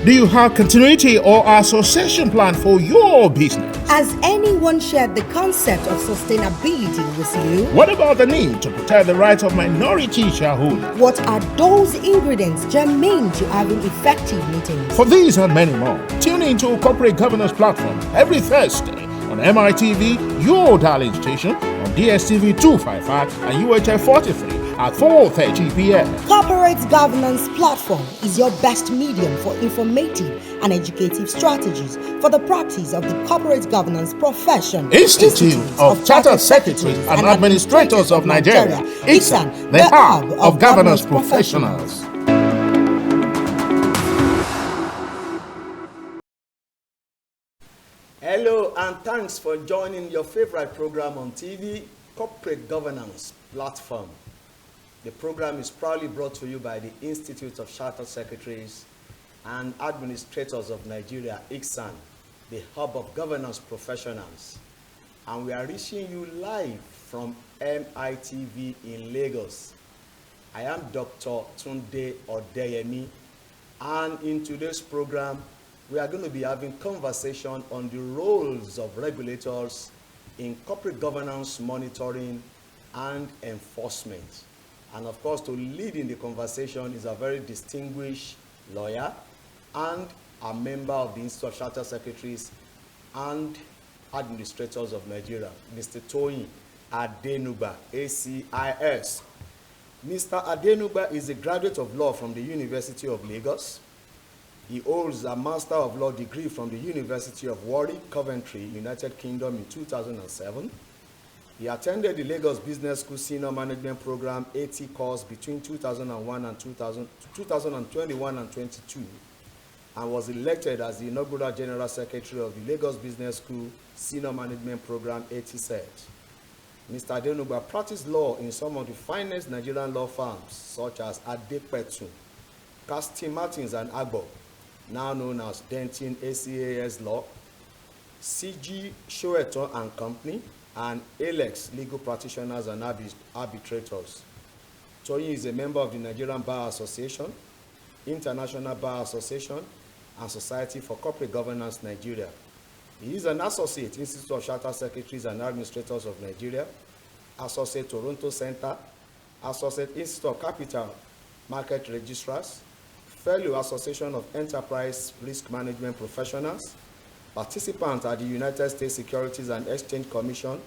Do you have continuity or association plan for your business? Has anyone shared the concept of sustainability with you? What about the need to protect the rights of minority shareholders? What are those ingredients germane to having effective meetings? For these and many more, tune into Corporate Governance Platform every Thursday on MITV, your darling station, on DSTV 255 and UHF 43 at 4:30 p.m. Corporate Governance Platform is your best medium for informative and educative strategies for the practice of the corporate governance profession. Institute of Chartered Secretaries and Administrators of Nigeria, ICSAN, the hub of governance professionals. Hello and thanks for joining your favorite program on TV, Corporate Governance Platform. The program is proudly brought to you by the Institute of Chartered Secretaries and Administrators of Nigeria, ICSAN, the hub of governance professionals. And we are reaching you live from MITV in Lagos. I am Dr. Tunde Odeyemi, and in today's program, we are going to be having conversation on the roles of regulators in corporate governance monitoring and enforcement. And of course, to lead in the conversation is a very distinguished lawyer and a member of the Institute of Chartered Secretaries and Administrators of Nigeria, Mr. TOYIN ADENUGBA, ACIS. Mr. ADENUGBA is a graduate of law from the University of Lagos. He holds a Master of Law degree from the University of Warwick, Coventry, United Kingdom in 2007. He attended the Lagos Business School Senior Management Program 80 course between 2001 and 2021 and 22, and was elected as the inaugural General Secretary of the Lagos Business School Senior Management Program 80 set. Mr. ADENUGBA practiced law in some of the finest Nigerian law firms such as ADEJUDICATION, Casting Martins and Agbo, now known as Denton ACAS Law, CG Shoeton and Company, and Alex Legal Practitioners and Arbitrators. TOYIN is a member of the Nigerian Bar Association, International Bar Association, and Society for Corporate Governance Nigeria. He is an associate Institute of Chartered Secretaries and Administrators of Nigeria, associate Toronto Center, associate Institute of Capital Market Registrars, fellow Association of Enterprise Risk Management Professionals, participant at the United States Securities and Exchange Commission,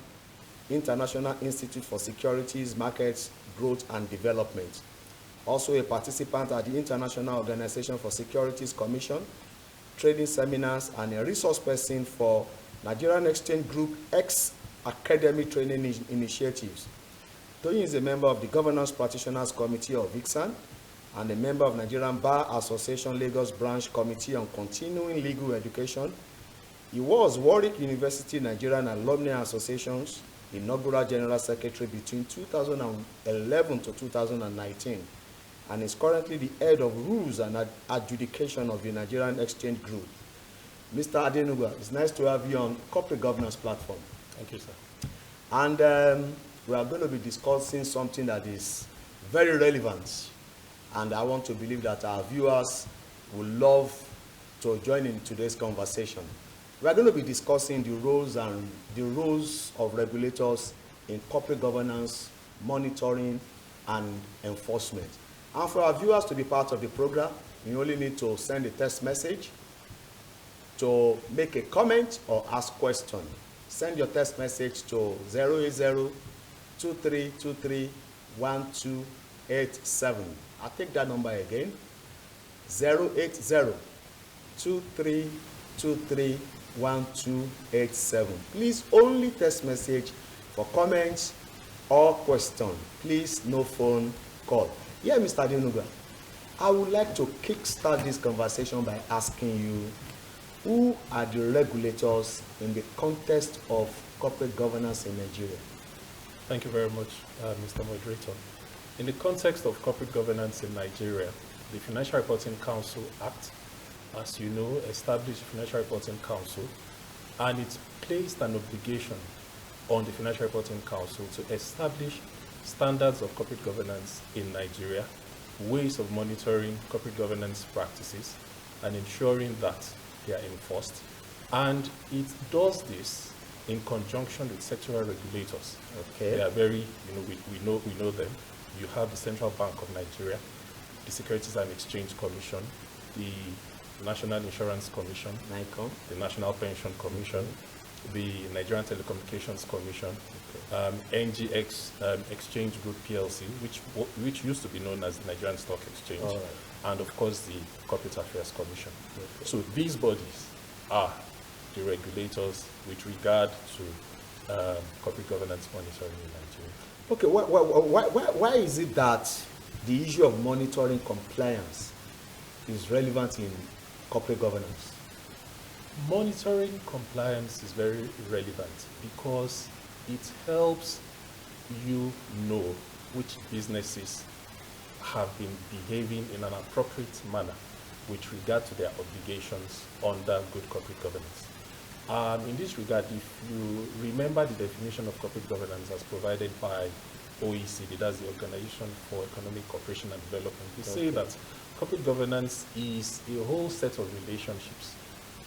International Institute for Securities, Markets, Growth and Development. Also a participant at the International Organization for Securities Commission, trading seminars, and a resource person for Nigerian Exchange Group X Academic Training Initiatives. TOYIN is a member of the Governance Practitioners Committee of ICSAN and a member of Nigerian Bar Association Lagos Branch Committee on Continuing Legal Education. He was Warwick University Nigerian Alumni Association's inaugural General Secretary between 2011 to 2019 and is currently the head of Rules and Adjudication of the Nigerian Exchange Group. Mr. ADENUGBA, it's nice to have you on Corporate Governance Platform. Thank you, sir. And we are going to be discussing something that is very relevant, and I want to believe that our viewers will love to join in today's conversation. We are going to be discussing the roles of regulators in corporate governance, monitoring, and enforcement. And for our viewers to be part of the program, you only need to send a text message to make a comment or ask question. Send your text message to 080-2323-1287. I'll take that number again, 080-2323-1287. Please only text message for comments or question. Please no phone call. Yeah, Mr. ADENUGBA, I would like to kickstart this conversation by asking you, who are the regulators in the context of corporate governance in Nigeria? Thank you very much, Mr. Moderator. In the context of corporate governance in Nigeria, the Financial Reporting Council Act, as you know, established the Financial Reporting Council, and it placed an obligation on the Financial Reporting Council to establish standards of corporate governance in Nigeria, ways of monitoring corporate governance practices, and ensuring that they are enforced. And it does this in conjunction with sectoral regulators. Okay. They are very, we know them. You have the Central Bank of Nigeria, the Securities and Exchange Commission, the National Insurance Commission, NICOM, the National Pension Commission, the Nigerian Telecommunications Commission, NGX Exchange Group PLC, which used to be known as the Nigerian Stock Exchange, and of course the Corporate Affairs Commission. So these bodies are the regulators with regard to corporate governance monitoring in Nigeria. Okay, why is it that the issue of monitoring compliance is relevant in corporate governance? Monitoring compliance is very relevant because it helps you know which businesses have been behaving in an appropriate manner with regard to their obligations under good corporate governance. In this regard, if you remember the definition of corporate governance as provided by OECD, that's the Organization for Economic Cooperation and Development, they say that corporate governance is a whole set of relationships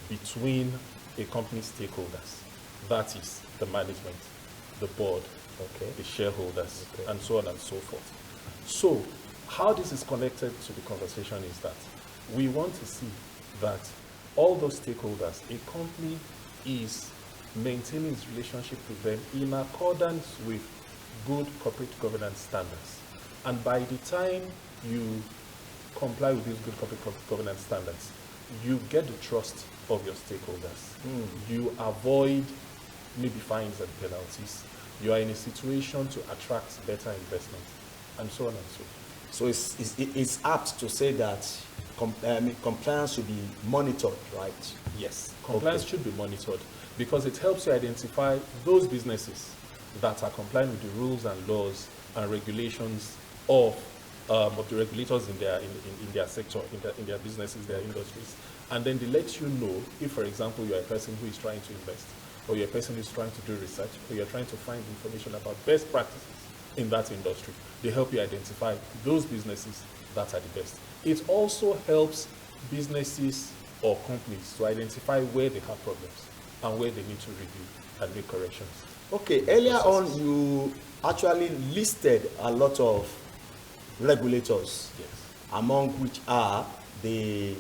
between a company's stakeholders, that is the management, the board, the shareholders, and so on and so forth. So how this is connected to the conversation is that we want to see that all those stakeholders, a company is maintaining its relationship with them in accordance with good corporate governance standards. And by the time you comply with these good corporate governance standards, you get the trust of your stakeholders. You avoid maybe fines and penalties. You are in a situation to attract better investment, and so on and so forth. So it's apt to say that compliance should be monitored, right? Yes, compliance should be monitored because it helps you identify those businesses that are complying with the rules and laws and regulations of the regulators in their sector, in their businesses, their industries. And then they let you know if, for example, you're a person who is trying to invest, or you're a person who is trying to do research, or you're trying to find information about best practices in that industry. They help you identify those businesses that are the best. It also helps businesses or companies to identify where they have problems and where they need to review and make corrections. Okay, earlier on you actually listed a lot of regulators, among which are the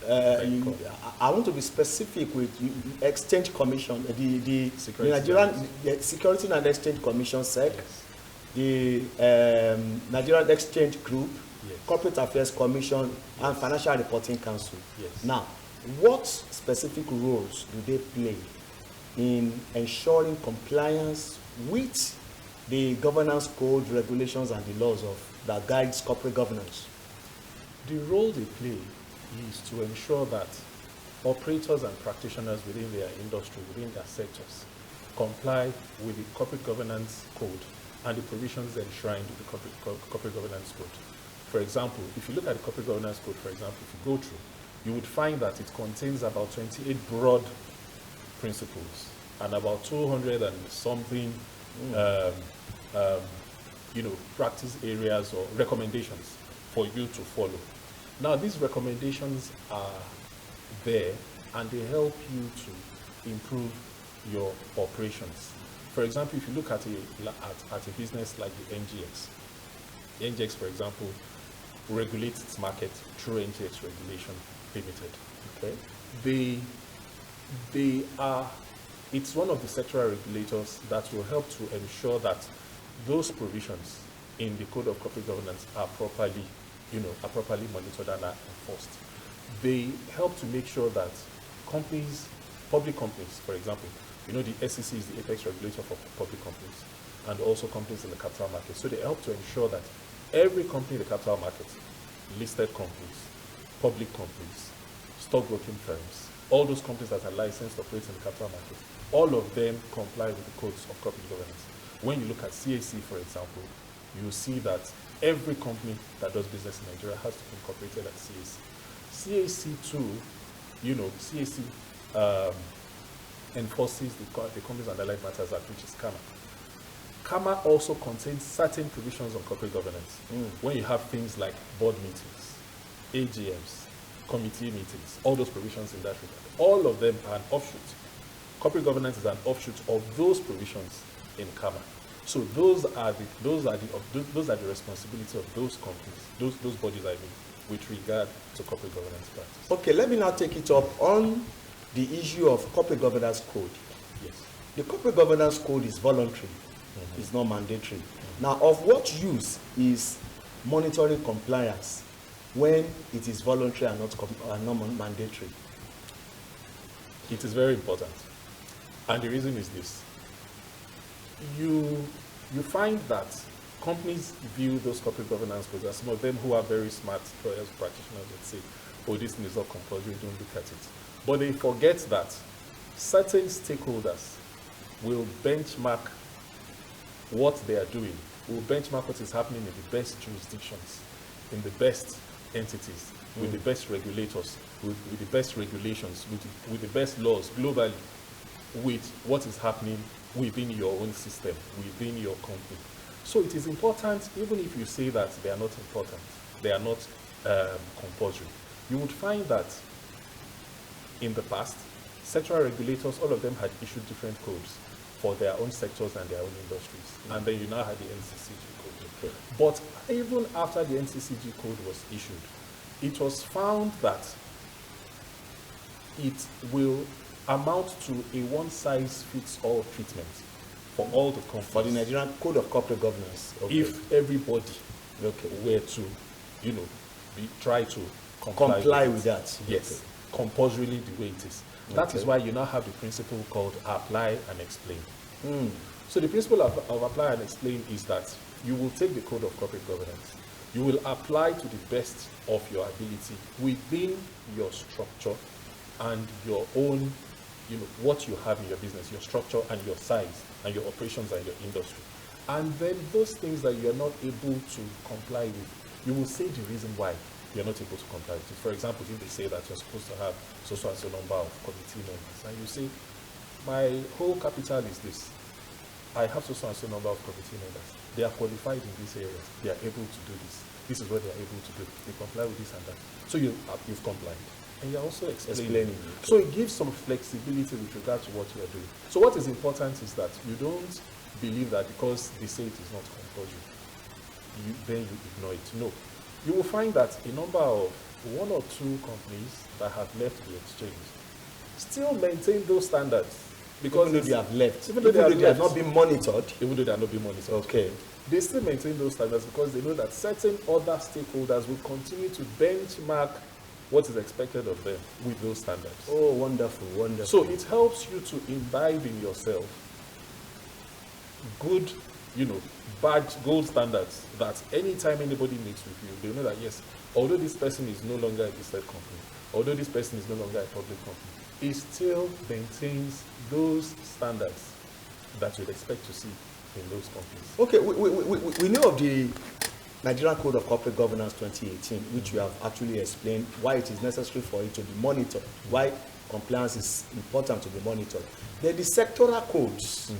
I want to be specific with Exchange Commission, the Nigerian Security and Exchange Commission, SEC, the Nigerian Exchange Group, Corporate Affairs Commission, and Financial Reporting Council. Now, what specific roles do they play in ensuring compliance with the governance code, regulations, and the laws that guides corporate governance? The role they play is to ensure that operators and practitioners within their industry, within their sectors, comply with the corporate governance code and the provisions enshrined in the corporate governance code. For example, if you look at the corporate governance code, for example, if you go through, you would find that it contains about 28 broad principles and about 200 and something practice areas or recommendations for you to follow. Now, these recommendations are there and they help you to improve your operations. For example, if you look at a business like the NGX, for example, regulates its market through NGX Regulation Limited. It's one of the sectoral regulators that will help to ensure that those provisions in the Code of Corporate Governance are properly monitored and are enforced. They help to make sure that companies, public companies, for example, the SEC is the apex regulator for public companies and also companies in the capital market. So they help to ensure that every company in the capital market, listed companies, public companies, stockbroking firms, all those companies that are licensed to operate in the capital market, all of them comply with the codes of corporate governance. When you look at CAC, for example, you see that every company that does business in Nigeria has to be incorporated at CAC. CAC too, CAC enforces the Companies and Allied Matters Act, which is CAMA. CAMA also contains certain provisions on corporate governance. When you have things like board meetings, AGMs, committee meetings, all those provisions in that regard. All of them are an offshoot. Corporate governance is an offshoot of those provisions in CAMA. So those are the responsibility of those companies, those bodies, I mean, with regard to corporate governance practice. Okay, let me now take it up on the issue of corporate governance code. Yes. The corporate governance code is voluntary. It's not mandatory. Now, of what use is monitoring compliance when it is voluntary and not mandatory? It is very important. And the reason is this. You find that companies view those corporate governance codes, as some of them who are very smart lawyers, practitioners would say, oh, this thing is not compulsory, don't look at it. But they forget that certain stakeholders will benchmark what they are doing, will benchmark what is happening in the best jurisdictions, in the best entities, with the best regulators, with the best regulations, with the best laws globally, with what is happening within your own system, within your company. So it is important, even if you say that they are not important, they are not compulsory. You would find that in the past, sectoral regulators, all of them had issued different codes for their own sectors and their own industries. And then you now had the NCCG code. But even after the NCCG code was issued, it was found that it will amount to a one-size-fits-all treatment for all the companies. For the Nigerian Code of Corporate Governance. Okay. If everybody were to, try to comply with that. Yes, compulsorily the way it is. That is why you now have the principle called apply and explain. So the principle of apply and explain is that you will take the Code of Corporate Governance, you will apply to the best of your ability within your structure and your own, what you have in your business, your structure and your size and your operations and your industry. And then those things that you are not able to comply with, you will say the reason why you're not able to comply with it. For example, if they say that you're supposed to have so and so number of committee members, and you say, my whole capital is this, I have so and so number of committee members, they are qualified in these areas, they are able to do this is what they are able to do, they comply with this and that. So you've complied. And you're also explaining. So it gives some flexibility with regard to what you are doing. So what is important is that you don't believe that because they say it is not compulsory, then you ignore it. No. You will find that a number of one or two companies that have left the exchange still maintain those standards. Because even though they have left, even though they have not been monitored. Even though they are not being monitored. Okay. They still maintain those standards because they know that certain other stakeholders will continue to benchmark what is expected of them with those standards. Oh, wonderful, wonderful. So it helps you to imbibe in yourself good, badge, gold standards that anytime anybody meets with you, they know that yes, although this person is no longer a listed company, although this person is no longer a public company, he still maintains those standards that you'd expect to see in those companies. Okay, we know of the Nigerian Code of Corporate Governance 2018, which you have actually explained why it is necessary for it to be monitored, why compliance is important to be monitored. There are the sectoral codes.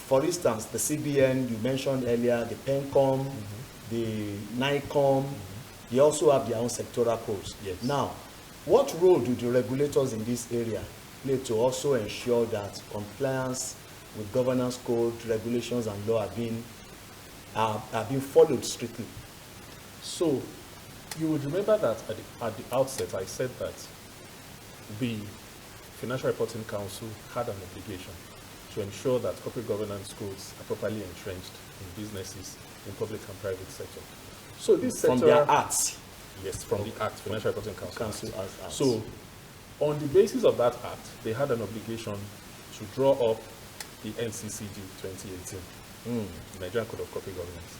For instance, the CBN, you mentioned earlier, the PENCOM, the NICOM, they also have their own sectoral codes. Yes. Now, what role do the regulators in this area play to also ensure that compliance with governance code, regulations and law are being followed strictly? So, you would remember that at the outset I said that the Financial Reporting Council had an obligation to ensure that corporate governance codes are properly entrenched in businesses, in public and private sector. So this from their acts? Yes, from the Act, Financial Reporting Council. Acts. So on the basis of that Act, they had an obligation to draw up the NCCG 2018, the Nigerian Code of Corporate Governance.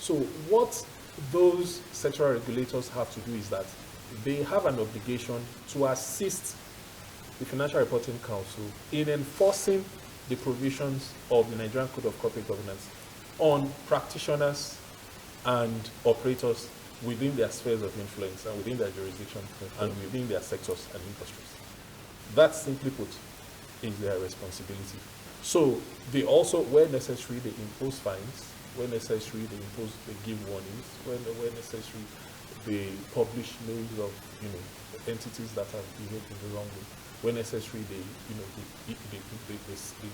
So what those sectoral regulators have to do is that they have an obligation to assist the Financial Reporting Council in enforcing the provisions of the Nigerian Code of Corporate Governance on practitioners and operators within their spheres of influence and within their jurisdiction and within their sectors and industries. That, simply put, is their responsibility. So they also, where necessary, they impose fines. Where necessary, they give warnings. Where necessary, they publish names of, entities that have behaved in the wrong way. When necessary, they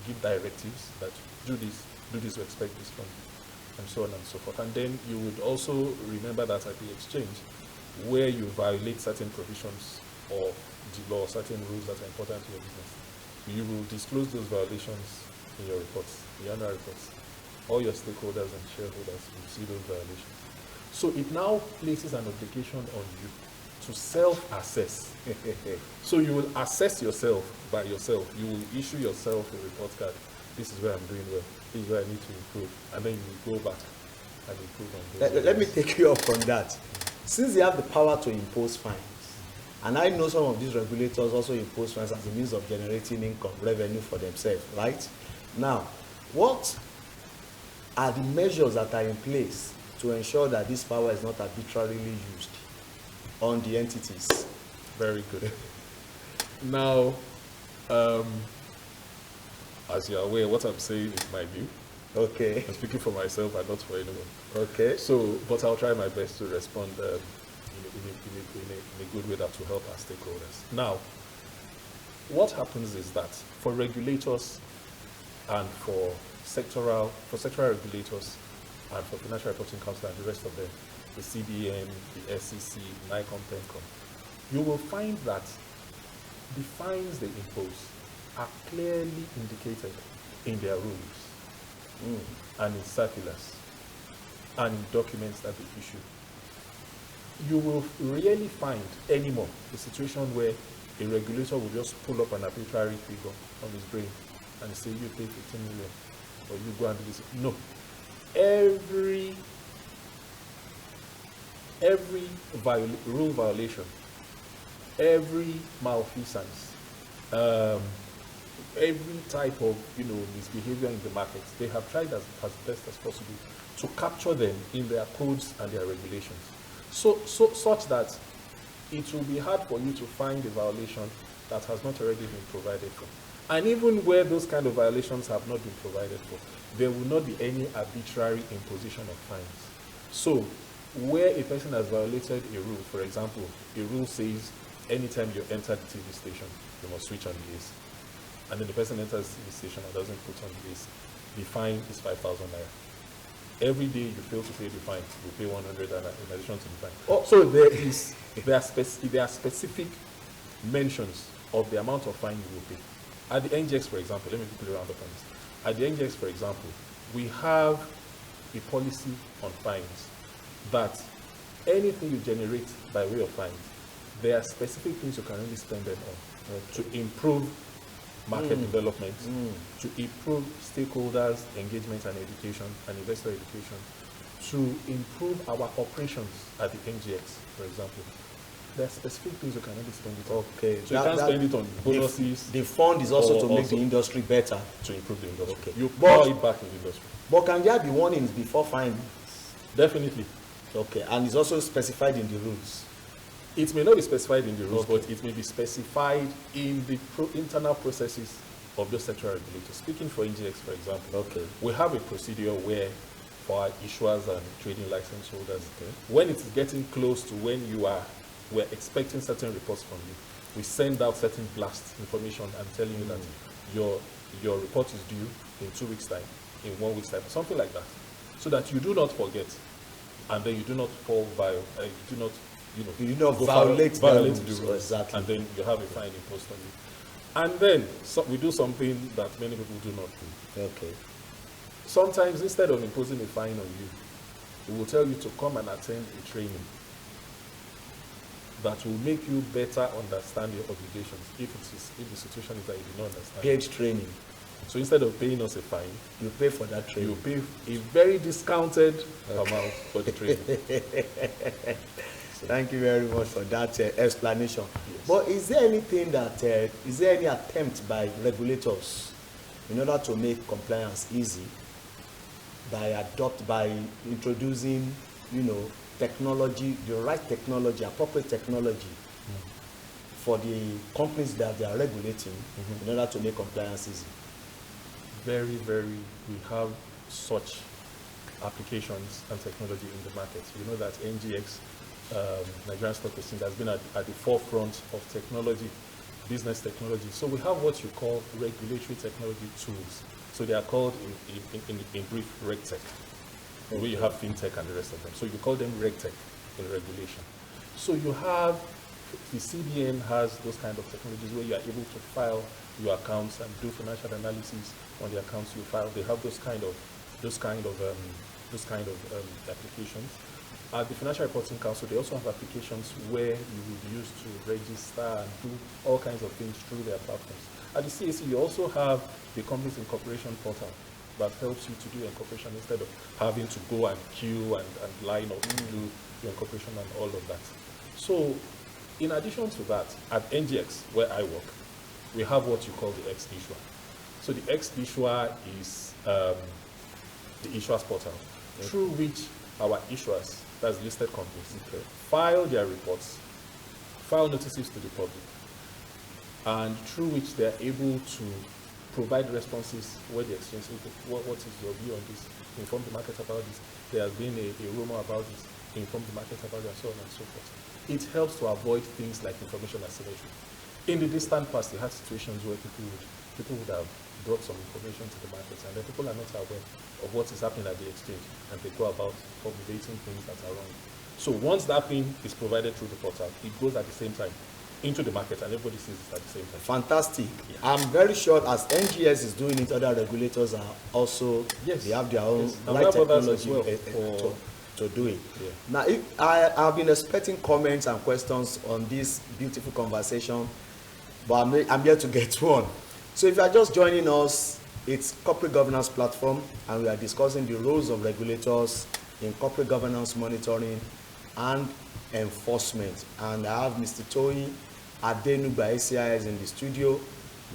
give directives that do this, we expect this from you, and so on and so forth. And then you would also remember that at the exchange, where you violate certain provisions of the law, certain rules that are important to your business, you will disclose those violations in your reports, the annual reports. All your stakeholders and shareholders will see those violations. So it now places an obligation on you to self-assess. So you will assess yourself by yourself. You will issue yourself a report card. This is where I'm doing well. This is where I need to improve. And then you will go back and improve on those. Let me take you up on that. Since they have the power to impose fines, and I know some of these regulators also impose fines as a means of generating income, revenue for themselves, right? Now, what are the measures that are in place to ensure that this power is not arbitrarily used on the entities? Very good. Now, as you're aware, what I'm saying is my view. Okay. I'm speaking for myself and not for anyone. Okay. So, but I'll try my best to respond in a good way that will help our stakeholders. Now, what happens is that for regulators and for sectoral regulators and for Financial Reporting Council and the rest of them, the CBN, the SEC, NICOM, PENCOM, you will find that the fines they impose are clearly indicated in their rules and in circulars and in documents that they issue. You will rarely find anymore a situation where a regulator will just pull up an arbitrary figure on his brain and say, you pay 15 million or you go and do this. No. Every rule violation, every malfeasance, every type of misbehavior in the market, they have tried as best as possible to capture them in their codes and their regulations. Such that it will be hard for you to find a violation that has not already been provided for. And even where those kind of violations have not been provided for, there will not be any arbitrary imposition of fines. So, where a person has violated a rule, for example, a rule says anytime you enter the TV station, you must switch on the AC. And then the person enters the TV station and doesn't put on the AC. The fine is 5,000 naira. Every day you fail to pay the fine, you pay 100 naira in addition to the fine. Oh. So there are specific mentions of the amount of fine you will pay. At the NGX, for example, let me put it around the points. At the NGX, for example, we have a policy on fines that anything you generate by way of fines, there are specific things you can only spend them on to improve market development, to improve stakeholders' engagement and education and investor education, to improve our operations at the NGX, for example. There are specific things you can only spend it on. Okay. So you can't spend it on bonuses. The fund is also to make the industry better. To improve the industry. Okay. You pour it back in the industry. But can there be warnings before fines? Definitely. Okay. And it's also specified in the rules. It may not be specified in the rules, but it may be specified in the internal processes of those sectoral regulators. Speaking for NGX, for example, we have a procedure where for our issuers and trading license holders, when it's getting close to when we're expecting certain reports from you, we send out certain blast information and telling you that your report is due in 2 weeks' time, in 1 week's time, something like that, so that you do not forget, and then you do not fall you do not violate the rules, exactly. And then you have a fine imposed on you. And then we do something that many people do not do. Okay. Sometimes instead of imposing a fine on you, we will tell you to come and attend a training that will make you better understand your obligations if the situation is that you do not understand. Paid training. So instead of paying us a fine, you pay for that training. You pay a very discounted amount for the training. Thank you very much for that explanation. Yes. But is there anything that, is there any attempt by regulators in order to make compliance easy by introducing, technology, the right technology, appropriate technology for the companies that they are regulating in order to make compliance easy? Very, we have such applications and technology in the market. You know that NGX Nigerian Stock Exchange has been at the forefront of technology, business technology. So we have what you call regulatory technology tools. So they are called, in brief, RegTech. Where you have FinTech and the rest of them. So you call them RegTech in regulation. So you have, the CBN has those kind of technologies where you are able to file your accounts and do financial analysis on the accounts you file. They have those kind of applications. At the Financial Reporting Council, they also have applications where you would use to register and do all kinds of things through their platforms. At the CAC, you also have the Companies Incorporation portal that helps you to do incorporation instead of having to go and queue and line up to do your incorporation and all of that. So, in addition to that, at NGX, where I work, we have what you call the X-Issuer. So the X-Issuer is the issuers portal, through which our issuers, that's listed companies, file their reports, file notices to the public, and through which they are able to provide responses where the exchange says, what is your view on this? Inform the market about this. There has been a rumor about this. Inform the market about it, and so on and so forth. It helps to avoid things like information asymmetry. In the distant past, you had situations where people would have brought some information to the markets, and then people are not aware of what is happening at the exchange, and they go about formulating things that are wrong. So once that thing is provided through the portal, it goes at the same time into the market, and everybody sees it at the same time. Fantastic. Yeah. I'm very sure as NGS is doing it, other regulators are also, they have their own right technology to do it. Yeah. Now, I've been expecting comments and questions on this beautiful conversation, but I'm here to get one. So if you are just joining us, it's Corporate Governance Platform, and we are discussing the roles of regulators in corporate governance monitoring and enforcement. And I have Mr. TOYIN ADENUGBA ACIS in the studio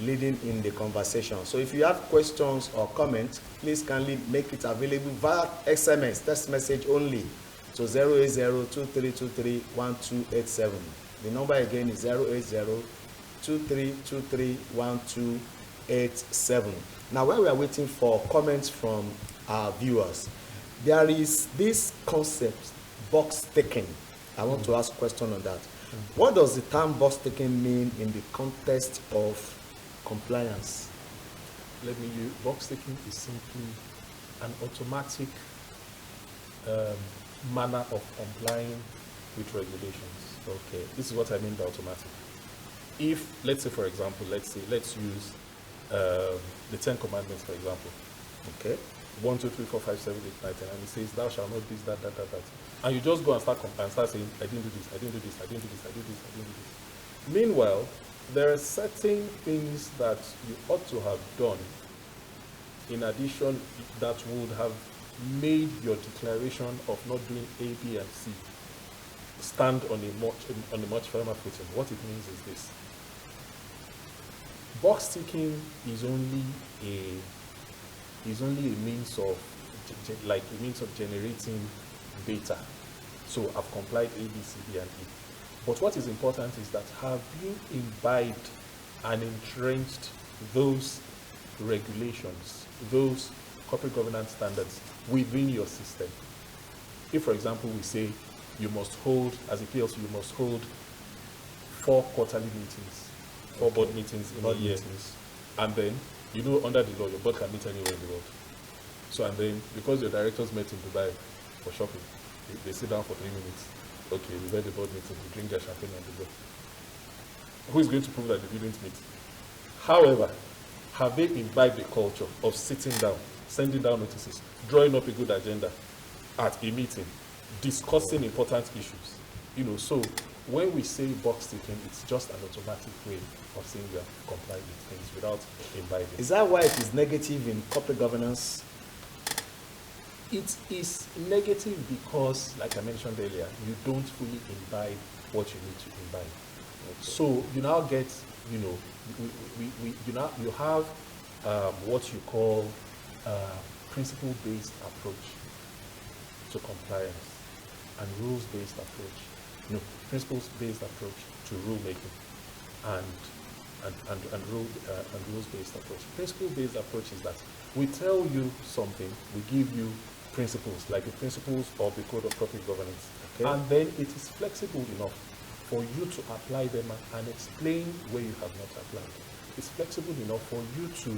leading in the conversation. So if you have questions or comments, please kindly make it available via SMS, text message only, to 080-2323-1287. The number again is 080-2323-1287. Now, while we are waiting for comments from our viewers, there is this concept, box ticking. I want to ask a question on that. What does the term box ticking mean in the context of compliance? Box ticking is simply an automatic manner of complying with regulations. Okay, this is what I mean by automatic. If, let's say, for example, let's use the 10 Commandments, for example. Okay. 1, 2, 3, 4, 5, 7, 8, 9, 10, and it says, thou shalt not this, that. And you just go and start saying, I didn't do this, I didn't do this, I didn't do this, I didn't do this, I didn't do this. Meanwhile, there are certain things that you ought to have done in addition that would have made your declaration of not doing A, B, and C stand on a much firmer footing. What it means is this. Box ticking is only a means of generating data. So I've complied A, B, C, D, and E. But what is important is that have you imbibed and entrenched those regulations, those corporate governance standards within your system? If, for example, we say you must hold, as a PLC, you must hold 4 quarterly meetings, 4 board meetings in a year. And then, under the law, your board can meet anywhere in the world. So, and then, because your directors met in Dubai for shopping, they sit down for 3 minutes. Okay, we had the board meeting, we drink their champagne and they go. Who is going to prove that they didn't meet? However, have they imbibed the culture of sitting down, sending down notices, drawing up a good agenda at a meeting, discussing important issues? So when we say box ticking, it's just an automatic way of saying we have complied with things without imbibing. Is that why it is negative in corporate governance? It is negative because, like I mentioned earlier, you don't fully imbibe what you need to imbibe. Okay. So you now get, you have what you call principle-based approach to compliance and rules-based approach. Principles-based approach to rulemaking and rules-based approach. Principle-based approach is that we tell you something, we give you principles, like the principles of the Code of Corporate Governance. Okay. And then it is flexible enough for you to apply them and explain where you have not applied. It's flexible enough for you to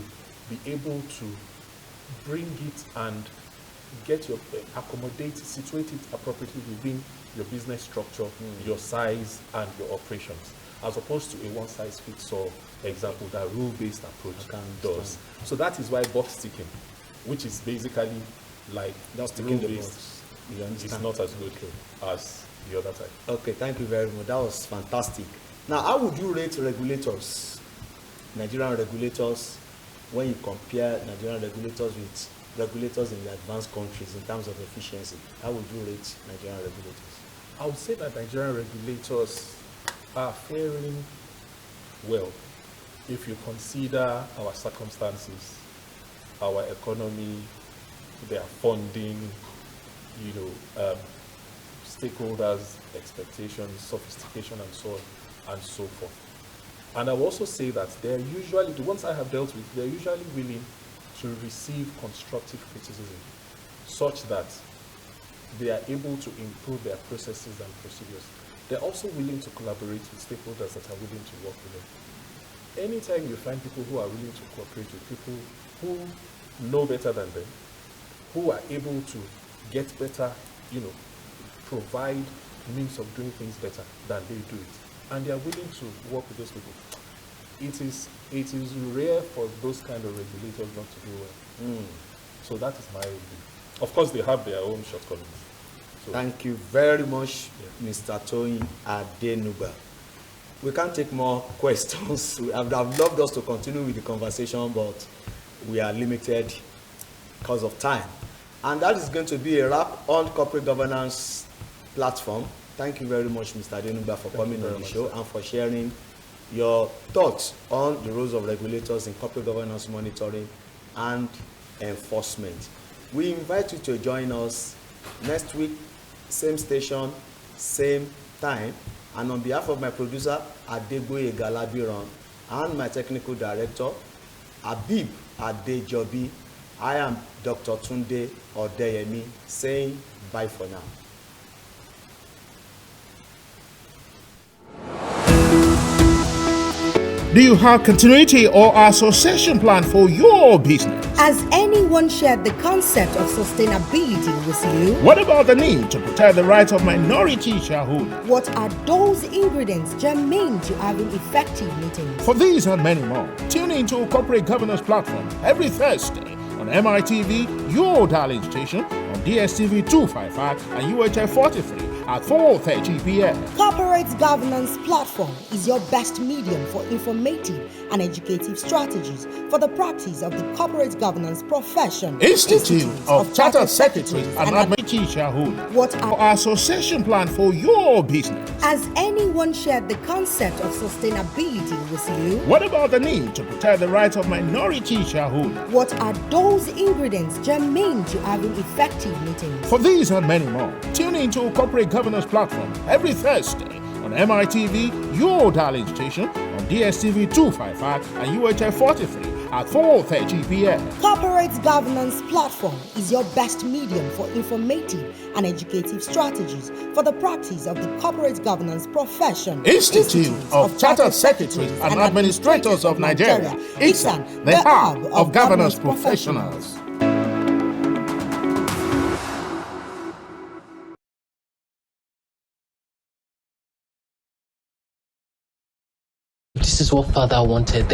be able to bring it and get your accommodate, situate it appropriately within your business structure, your size, and your operations, as opposed to a one-size-fits-all example that rule-based approach does. So that is why box ticking, which is basically like just ticking the rule-based, box. You understand? is not as good as the other type. Okay, thank you very much. That was fantastic. Now, how would you rate regulators, Nigerian regulators, when you compare Nigerian regulators with regulators in the advanced countries in terms of efficiency? How would you rate Nigerian regulators? I would say that Nigerian regulators are faring well if you consider our circumstances, our economy, their funding, stakeholders' expectations, sophistication, and so on and so forth. And I will also say that they're usually, the ones I have dealt with, they're usually willing to receive constructive criticism such that they are able to improve their processes and procedures. They're also willing to collaborate with stakeholders that are willing to work with them. Anytime you find people who are willing to cooperate with people who know better than them, who are able to get better, provide means of doing things better than they do it, and they are willing to work with those people, it is rare for those kind of regulators not to do well. So that is my view. Of course, they have their own shortcomings. So, thank you very much, Mr. TOYIN ADENUGBA. We can't take more questions. I've loved us to continue with the conversation, but we are limited because of time. And that is going to be a wrap on corporate governance platform. Thank you very much, Mr. ADENUGBA, for coming on the show and for sharing your thoughts on the roles of regulators in corporate governance monitoring and enforcement. We invite you to join us next week, same station, same time. And on behalf of my producer, Adegboye Galabiran, and my technical director, Abib Adejobi, I am Dr. Tunde Odeyemi, saying bye for now. Do you have continuity or association plan for your business? Has anyone shared the concept of sustainability with you? What about the need to protect the rights of minority shareholders? What are those ingredients germane to having effective meetings? For these and many more, tune into Corporate Governance Platform every Thursday on MITV, your darling station, on DSTV 255 and UHF 43 at 4:30 p.m. Corporate Governance Platform is your best medium for informative and educative strategies for the practice of the corporate governance profession. Institute of Chartered Secretaries and Minority Shareholders. What Our association plan for your business. Has anyone shared the concept of sustainability with you? What about the need to protect the rights of minority shareholders? What are those ingredients germane to having effective meetings? For these and many more, tune into Corporate Governance Platform every Thursday on MITV, your darling station, on DSTV 255 and UHF 43 at 4:30 p.m. Corporate Governance Platform is your best medium for informative and educative strategies for the practice of the corporate governance profession. Institute of Chartered Secretaries and Administrators of Nigeria, ICSAN, the hub of governance professionals. This is what Father wanted.